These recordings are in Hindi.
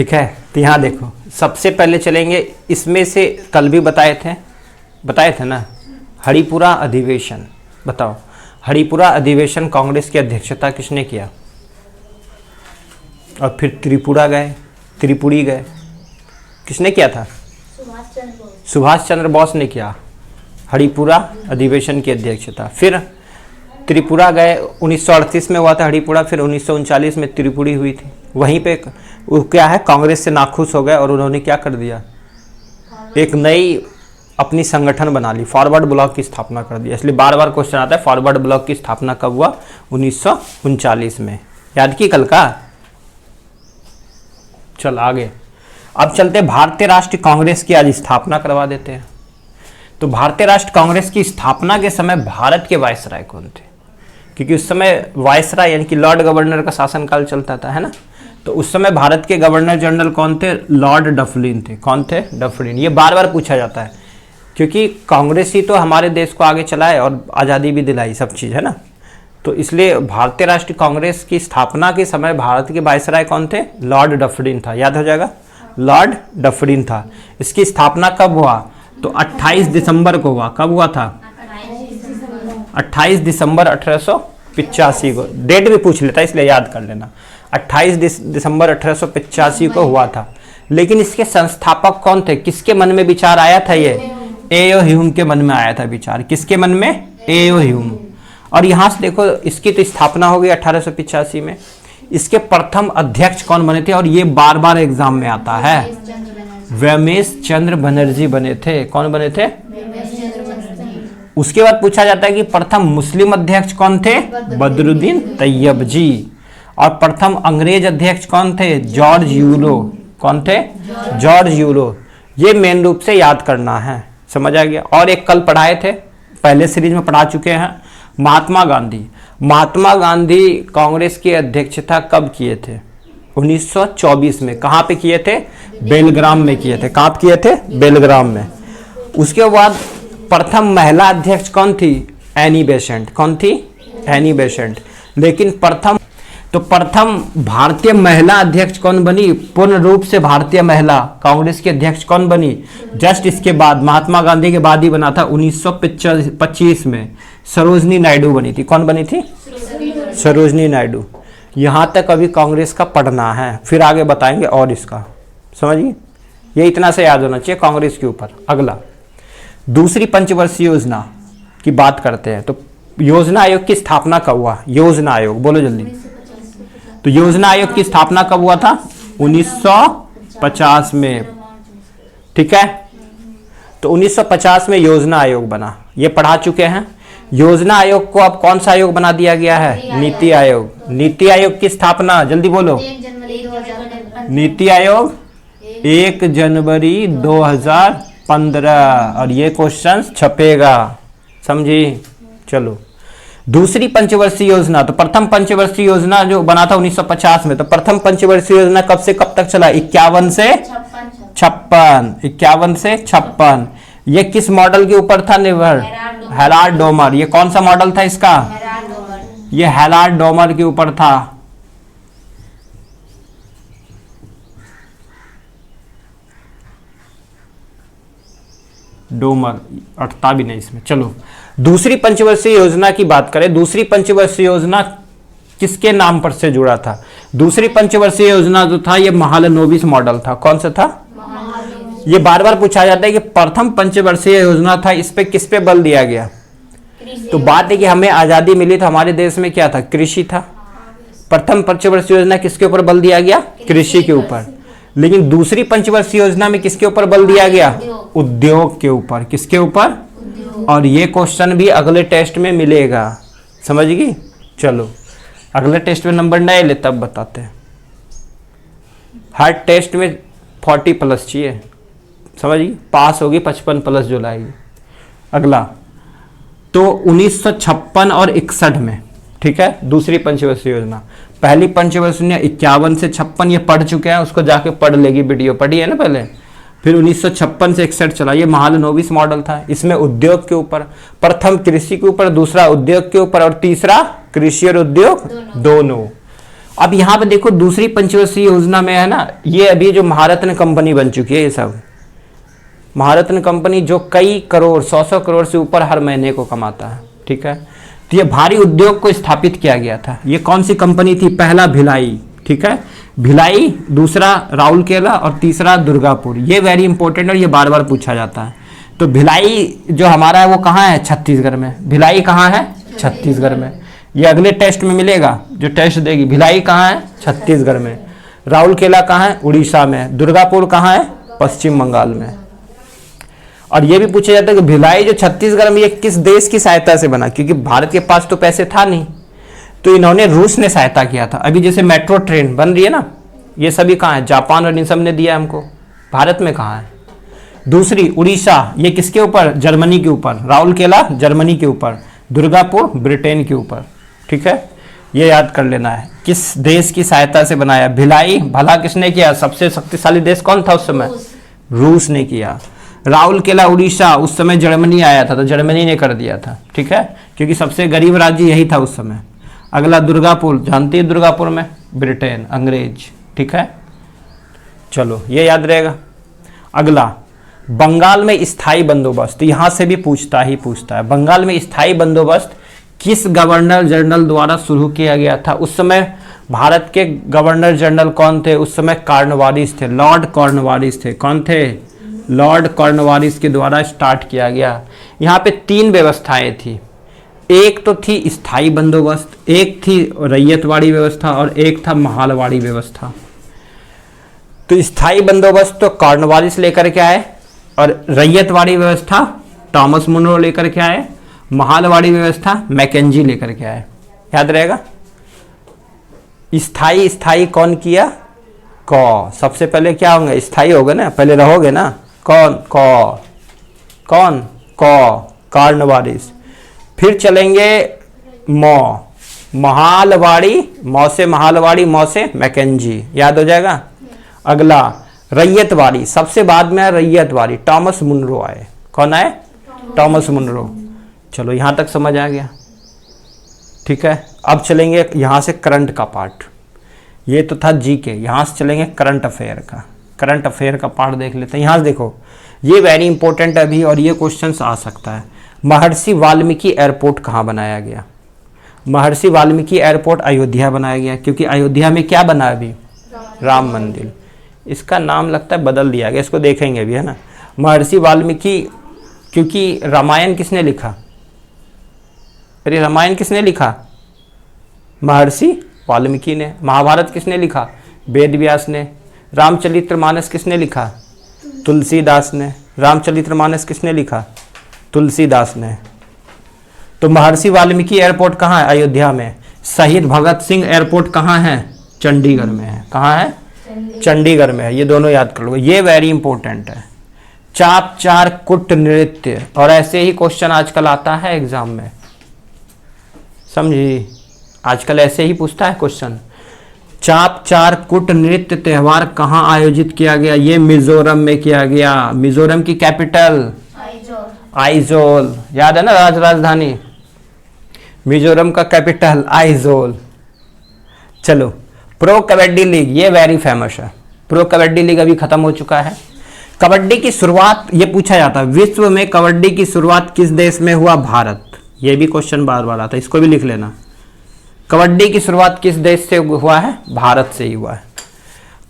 ठीक है, तो यहाँ देखो सबसे पहले चलेंगे इसमें से, कल भी बताए थे ना, हरिपुरा अधिवेशन। बताओ, हरिपुरा अधिवेशन कांग्रेस की अध्यक्षता किसने किया? और फिर त्रिपुरी गए, किसने किया था? सुभाष चंद्र बोस ने किया हरिपुरा अधिवेशन की अध्यक्षता। फिर त्रिपुरा गए, 1938 में हुआ था हरिपुरा, फिर 1939 में त्रिपुरी हुई थी। वहीं पे वो क्या है, कांग्रेस से नाखुश हो गए और उन्होंने क्या कर दिया, एक नई अपनी संगठन बना ली, फॉरवर्ड ब्लॉक की स्थापना कर दी। इसलिए बार बार क्वेश्चन आता है फॉरवर्ड ब्लॉक की स्थापना कब हुआ? 1939 में। याद की कल का? चल आगे, अब चलते भारतीय राष्ट्रीय कांग्रेस की आज स्थापना करवा देते हैं। तो भारतीय राष्ट्रीय कांग्रेस की स्थापना के समय भारत के वायसराय कौन थे? क्योंकि उस समय वायसराय यानी कि लॉर्ड गवर्नर का शासनकाल चलता था, है ना। तो उस समय भारत के गवर्नर जनरल कौन थे? लॉर्ड डफरिन थे। कौन थे? डफरिन। ये बार बार पूछा जाता है क्योंकि कांग्रेस ही तो हमारे देश को आगे चलाए और आज़ादी भी दिलाई, सब चीज़, है ना। तो इसलिए भारतीय राष्ट्रीय कांग्रेस की स्थापना के समय भारत के वायसराय कौन थे? लॉर्ड डफरिन था। याद हो जाएगा, लॉर्ड डफरिन था। इसकी स्थापना कब हुआ? तो 28 दिसंबर को हुआ। कब हुआ था? 28 दिसंबर 1885 को। डेट भी पूछ लेता इसलिए याद कर लेना। 28 दिसंबर 1885 को हुआ था। लेकिन इसके संस्थापक कौन थे? किसके मन में विचार आया था? ये ए ओ ह्यूम के मन में आया था विचार। किसके मन में? ए ओ ह्यूम। और यहाँ से देखो, इसकी तो स्थापना हो गई 1885 में। इसके प्रथम अध्यक्ष कौन बने थे? और ये बार बार एग्जाम में आता है, रमेश चंद्र बनर्जी बने थे। कौन बने थे? उसके बाद पूछा जाता है कि प्रथम मुस्लिम अध्यक्ष कौन थे? बदरुद्दीन तैयब जी। और प्रथम अंग्रेज अध्यक्ष कौन थे? George yellow. कौन थे? George yellow. ये मेन रूप से याद करना है, समझ आ गया। और एक कल पढ़ाए थे, पहले सीरीज में पढ़ा चुके हैं, महात्मा गांधी। महात्मा गांधी कांग्रेस की अध्यक्षता कब किए थे? 1924 में। कहाँ पे किए थे? बेलग्राम में किए थे। कहाँ किए थे? बेलग्राम में। उसके बाद प्रथम महिला अध्यक्ष कौन थी? Annie Besant. कौन थी? Annie Besant. लेकिन प्रथम भारतीय महिला अध्यक्ष कौन बनी? पूर्ण रूप से भारतीय महिला कांग्रेस की अध्यक्ष कौन बनी? जस्ट इसके बाद, महात्मा गांधी के बाद ही बना था, 1925 में सरोजनी नायडू बनी थी। कौन बनी थी? सरोजनी नायडू। यहाँ तक अभी कांग्रेस का पढ़ना है, फिर आगे बताएंगे और इसका, समझिए। ये इतना से याद होना चाहिए कांग्रेस के ऊपर। अगला, दूसरी पंचवर्षीय योजना की बात करते हैं। तो योजना आयोग की स्थापना कब हुआ? योजना आयोग, बोलो जल्दी। तो योजना आयोग की स्थापना कब हुआ था? 1950 में। ठीक है, तो 1950 में योजना आयोग बना। ये पढ़ा चुके हैं। योजना आयोग को अब कौन सा आयोग बना दिया गया है? नीति आयोग। नीति आयोग की स्थापना जल्दी बोलो। नीति आयोग 1 जनवरी 2015। और ये क्वेश्चन छपेगा, समझी। चलो, दूसरी पंचवर्षीय योजना। तो प्रथम पंचवर्षीय योजना जो बना था 1950 में। तो प्रथम पंचवर्षीय योजना कब से कब तक चला? 51 से 56। 51 से 56। ये किस मॉडल के ऊपर था निर्भर? Herald Domar. ये कौन सा मॉडल था इसका? ये हेराल्ड डोमर के ऊपर था। डोमर अटता भी नहीं इसमें। चलो, दूसरी पंचवर्षीय योजना की बात करें। दूसरी पंचवर्षीय योजना किसके नाम पर से जुड़ा था? दूसरी पंचवर्षीय योजना जो था ये महालनोबिस मॉडल था। कौन सा था? ये बार बार पूछा जाता है कि प्रथम पंचवर्षीय योजना था, इस पे किस पे बल दिया गया? तो बात है कि हमें आजादी मिली तो हमारे देश में क्या था? कृषि था। प्रथम पंचवर्षीय योजना किसके ऊपर बल दिया गया? कृषि के ऊपर। लेकिन दूसरी पंचवर्षीय योजना में किसके ऊपर बल दिया गया? उद्योग के ऊपर। किसके ऊपर? और ये क्वेश्चन भी अगले टेस्ट में मिलेगा, समझिए। चलो, अगले टेस्ट में नंबर नहीं ले तब बताते हैं। हर टेस्ट में 40 प्लस चाहिए, समझिए। पास होगी 55 प्लस जो लाएगी। अगला, तो 1956 और 61 में, ठीक है, दूसरी पंचवर्षीय योजना। पहली पंचवर्षीय 51 से 56 ये पढ़ चुके हैं, उसको जाके पढ़ लेगी, वीडियो पढ़ी है ना पहले। फिर 1956 से 61 चला, ये महालनोबिस मॉडल था। इसमें उद्योग के ऊपर, प्रथम कृषि के ऊपर, दूसरा उद्योग के ऊपर और तीसरा कृषि और उद्योग दोनों। अब यहाँ पे देखो दूसरी पंचवर्षीय योजना में है ना, ये अभी जो महारत्न कंपनी बन चुकी है, ये सब महारत्न कंपनी जो कई करोड़ 100 करोड़ से ऊपर हर महीने को कमाता है, ठीक है। तो ये भारी उद्योग को स्थापित किया गया था। ये कौन सी कंपनी थी? पहला भिलाई, ठीक है, भिलाई, दूसरा राउरकेला और तीसरा दुर्गापुर। ये वेरी इंपॉर्टेंट और ये बार बार पूछा जाता है। तो भिलाई जो हमारा है वो कहाँ है? छत्तीसगढ़ में। भिलाई कहाँ है? छत्तीसगढ़ में। ये अगले टेस्ट में मिलेगा, जो टेस्ट देगी। भिलाई कहाँ है? छत्तीसगढ़ में। राउरकेला कहाँ है? उड़ीसा में। दुर्गापुर कहाँ है? पश्चिम बंगाल में। और ये भी पूछा जाता है कि भिलाई जो छत्तीसगढ़ में, ये किस देश की सहायता से बना? क्योंकि भारत के पास तो पैसे था नहीं, तो इन्होंने, रूस ने सहायता किया था। अभी जैसे मेट्रो ट्रेन बन रही है ना, ये सभी कहाँ है? जापान और इन सब ने दिया हमको। भारत में कहाँ है? दूसरी उड़ीसा, ये किसके ऊपर? जर्मनी के ऊपर। राउरकेला जर्मनी के ऊपर, दुर्गापुर ब्रिटेन के ऊपर, ठीक है। ये याद कर लेना है किस देश की सहायता से बनाया। भिलाई भला किसने किया? सबसे शक्तिशाली देश कौन था उस समय? रूस ने किया। राउरकेला उड़ीसा उस समय जर्मनी आया था, तो जर्मनी ने कर दिया था, ठीक है, क्योंकि सबसे गरीब राज्य यही था उस समय। अगला दुर्गापुर, जानती है दुर्गापुर में? ब्रिटेन, अंग्रेज, ठीक है। चलो ये याद रहेगा। अगला बंगाल में स्थायी बंदोबस्त, यहां से भी पूछता है। बंगाल में स्थायी बंदोबस्त किस गवर्नर जनरल द्वारा शुरू किया गया था? उस समय भारत के गवर्नर जनरल कौन थे? उस समय कॉर्नवालिस थे, लॉर्ड कॉर्नवालिस थे। कौन थे? लॉर्ड कॉर्नवालिस के द्वारा स्टार्ट किया गया। यहाँ पे 3 व्यवस्थाएं थी। एक तो थी स्थायी बंदोबस्त, एक थी रैयतवाड़ी व्यवस्था और एक था महालवाड़ी व्यवस्था। तो स्थायी बंदोबस्त तो कॉर्नवालिस लेकर के आए और रैयतवाड़ी व्यवस्था थॉमस मुनरो लेकर के आए, महालवाड़ी व्यवस्था मैकेंजी लेकर के आए। याद रहेगा। स्थायी कौन किया? कौ। सबसे पहले क्या होंगे? स्थायी होगा ना, पहले रहोगे ना। कौन? कौन? कॉर्नवालिस। फिर चलेंगे महालवाड़ी, मौ से महालवाड़ी, मौ से मैकेंजी। याद हो जाएगा। अगला रैयतवाड़ी, सबसे बाद में है रैयतवाड़ी, थॉमस मुनरो आए। कौन आए? Thomas Munro. चलो यहां तक समझ आ गया, ठीक है। अब चलेंगे यहां से करंट का पार्ट। ये तो था जी के, यहां से चलेंगे करंट अफेयर का। करंट अफेयर का पार्ट देख लेते हैं। यहां से देखो, ये वेरी इंपॉर्टेंट है अभी और ये क्वेश्चन आ सकता है। महर्षि वाल्मीकि एयरपोर्ट कहाँ बनाया गया? महर्षि वाल्मीकि एयरपोर्ट अयोध्या बनाया गया, क्योंकि अयोध्या में क्या बना अभी? राम मंदिर। इसका नाम लगता है बदल दिया गया, इसको देखेंगे अभी, है ना। महर्षि वाल्मीकि, क्योंकि रामायण किसने लिखा? अरे रामायण किसने लिखा? महर्षि वाल्मीकि ने। महाभारत किसने लिखा? वेद व्यास ने। रामचरितमानस किसने लिखा? तुलसीदास ने। रामचरितमानस किसने लिखा? तुलसीदास ने। तो महर्षि वाल्मीकि एयरपोर्ट कहाँ है? अयोध्या में। शहीद भगत सिंह एयरपोर्ट कहाँ है? चंडीगढ़ में है। कहाँ है? चंडीगढ़ में है। ये दोनों याद कर लो, ये वेरी इंपॉर्टेंट है। चाप चार कुट नृत्य, और ऐसे ही क्वेश्चन आजकल आता है एग्जाम में, समझी। आजकल ऐसे ही पूछता है क्वेश्चन। चाप चार कुट नृत्य त्योहार कहाँ आयोजित किया गया? ये मिजोरम में किया गया। मिजोरम की कैपिटल आइजोल। याद है ना, राजधानी। मिजोरम का कैपिटल आइजोल। चलो प्रो कबड्डी लीग, ये वेरी फेमस है। प्रो कबड्डी लीग अभी खत्म हो चुका है। कबड्डी की शुरुआत, ये पूछा जाता है, विश्व में कबड्डी की शुरुआत किस देश में हुआ? भारत। ये भी क्वेश्चन बार बार आता है, इसको भी लिख लेना। कबड्डी की शुरुआत किस देश से हुआ है? भारत से ही हुआ है।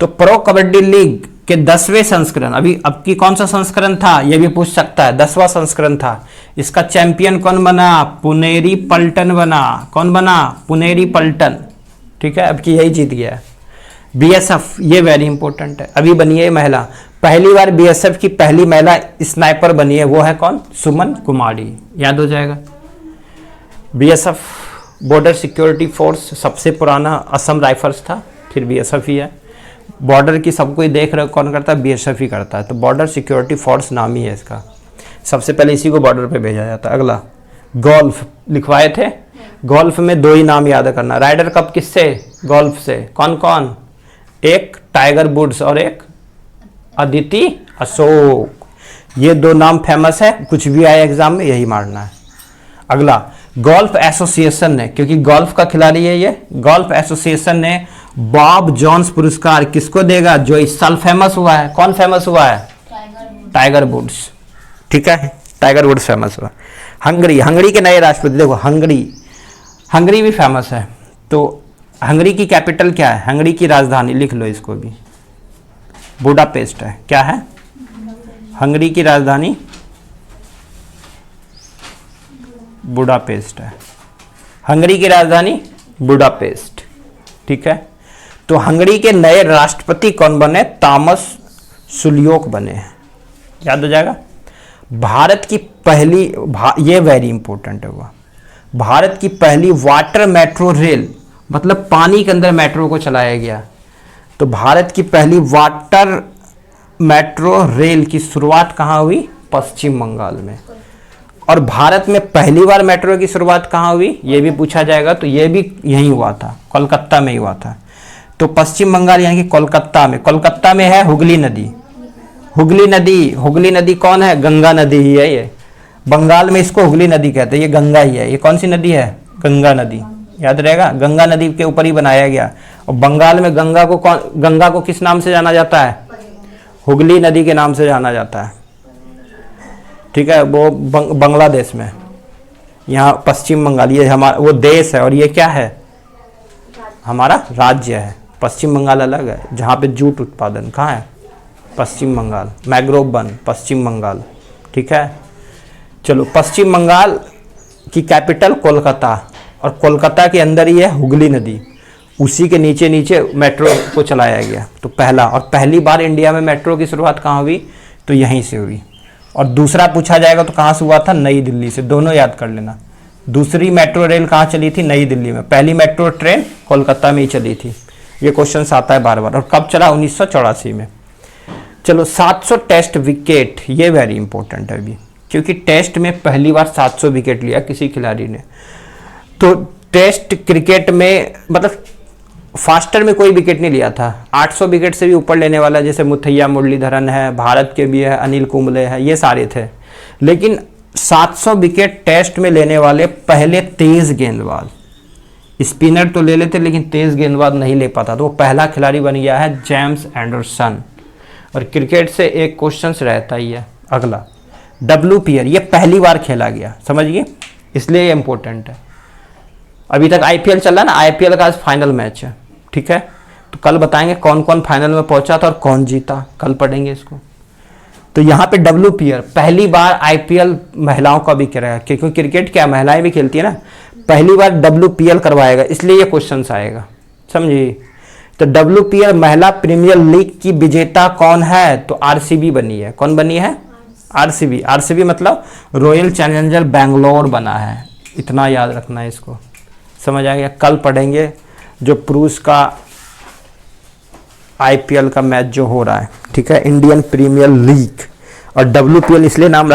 तो प्रो कबड्डी लीग के 10वें संस्करण, अभी अब की कौन सा संस्करण था ये भी पूछ सकता है। 10वां संस्करण था। इसका चैंपियन कौन बना? पुनेरी पल्टन बना। कौन बना? पुनेरी पल्टन, ठीक है। अब की यही जीत गया। बीएसएफ, ये वेरी इंपॉर्टेंट है, अभी बनी है महिला। पहली बार बीएसएफ की पहली महिला स्नाइपर बनी है, वो है कौन? सुमन कुमारी। याद हो जाएगा। बीएसएफ बॉर्डर सिक्योरिटी फोर्स, सबसे पुराना असम राइफल्स था, फिर बीएसएफ ही है। बॉर्डर की सब कोई देख रहे कौन करता है? बीएसएफ ही करता है। तो बॉर्डर सिक्योरिटी फोर्स नाम ही है इसका। सबसे पहले इसी को बॉर्डर पे भेजा जाता है। अगला गोल्फ लिखवाए थे। गोल्फ में 2 ही नाम याद करना। राइडर कप किससे? गोल्फ से। कौन कौन? एक टाइगर वुड्स और एक अदिति अशोक। ये 2 नाम फेमस है, कुछ भी आए एग्जाम में यही मारना है। अगला गोल्फ एसोसिएशन ने, क्योंकि गोल्फ का खिलाड़ी है ये, गोल्फ एसोसिएशन ने बॉब जोन्स पुरस्कार किसको देगा, जो इस साल फेमस हुआ है? कौन फेमस हुआ है? Tiger Woods. ठीक है, टाइगर वुड्स फेमस हुआ। हंगरी के नए राष्ट्रपति, देखो हंगरी भी फेमस है। तो हंगरी की कैपिटल क्या है? हंगरी की राजधानी लिख लो इसको भी, बुडापेस्ट है। क्या है? हंगरी की राजधानी बुडापेस्ट है। हंगरी की राजधानी बुडापेस्ट। ठीक है, तो हंगरी के नए राष्ट्रपति कौन बने? तामस सुलियोक बने हैं। याद हो जाएगा। भारत की पहली ये वेरी इंपॉर्टेंट है, वो भारत की पहली वाटर मेट्रो रेल, मतलब पानी के अंदर मेट्रो को चलाया गया। तो भारत की पहली वाटर मेट्रो रेल की शुरुआत कहाँ हुई? पश्चिम बंगाल में। और भारत में पहली बार मेट्रो की शुरुआत कहाँ हुई? ये भी पूछा जाएगा। तो ये भी यहीं हुआ था, कोलकाता में ही हुआ था। तो पश्चिम बंगाल यानी कि कोलकाता में है हुगली नदी। हुगली नदी कौन है? गंगा नदी ही है ये। बंगाल में इसको हुगली नदी कहते हैं, ये गंगा ही है। ये कौन सी नदी है? गंगा नदी। याद रहेगा, गंगा नदी के ऊपर ही बनाया गया। और बंगाल में गंगा को किस नाम से जाना जाता है? हुगली नदी के नाम से जाना जाता है। ठीक है, वो बांग्लादेश में, यहाँ पश्चिम बंगाल, ये हमारा वो देश है और ये क्या है? हमारा राज्य है। पश्चिम बंगाल अलग है, जहाँ पे जूट उत्पादन कहाँ है? पश्चिम बंगाल। मैग्रोव वन पश्चिम बंगाल। ठीक है, चलो पश्चिम बंगाल की कैपिटल कोलकाता, और कोलकाता के अंदर ही है हुगली नदी, उसी के नीचे नीचे मेट्रो को चलाया गया। तो पहली बार इंडिया में मेट्रो की शुरुआत कहाँ हुई? तो यहीं से हुई। और दूसरा पूछा जाएगा तो कहाँ से हुआ था? नई दिल्ली से। दोनों याद कर लेना। दूसरी मेट्रो रेल कहाँ चली थी? नई दिल्ली में। पहली मेट्रो ट्रेन कोलकाता में ही चली थी। ये क्वेश्चन आता है बार बार। और कब चला? 1984 में। चलो 700 टेस्ट विकेट, ये वेरी इंपॉर्टेंट है अभी, क्योंकि टेस्ट में पहली बार 700 विकेट लिया किसी खिलाड़ी ने। तो टेस्ट क्रिकेट में मतलब फास्टर में कोई विकेट नहीं लिया था। 800 विकेट से भी ऊपर लेने वाला जैसे मुथैया मुरलीधरन है, भारत के भी है, अनिल कुंबले है, ये सारे थे। लेकिन 700 विकेट टेस्ट में लेने वाले पहले तेज गेंदबाज, स्पिनर तो ले लेते लेकिन तेज गेंदबाज नहीं ले पाता, तो वो पहला खिलाड़ी बन गया है जेम्स एंडरसन। और क्रिकेट से एक क्वेश्चन रहता ही है अगला, WPL, ये पहली बार खेला गया, समझिए, इसलिए ये इंपॉर्टेंट है। अभी तक IPL चल रहा है ना, IPL का आज फाइनल मैच है। ठीक है, तो कल बताएंगे कौन कौन फाइनल में पहुंचा था और कौन जीता, कल पढ़ेंगे इसको। तो यहाँ पे WPL पहली बार, IPL महिलाओं का भी कराया, क्योंकि क्रिकेट क्या महिलाएं भी खेलती है ना, पहली बार WPL करवाएगा, इसलिए ये क्वेश्चन आएगा, समझिए। तो WPL महिला प्रीमियर लीग की विजेता कौन है? तो RCB बनी है। कौन बनी है? RCB मतलब रॉयल चैलेंजर बैंगलोर बना है। इतना याद रखना है इसको, समझ आ गया। कल पढ़ेंगे जो पुरुष का IPL का मैच जो हो रहा है, ठीक है, इंडियन प्रीमियर लीग। और WPL इसलिए नाम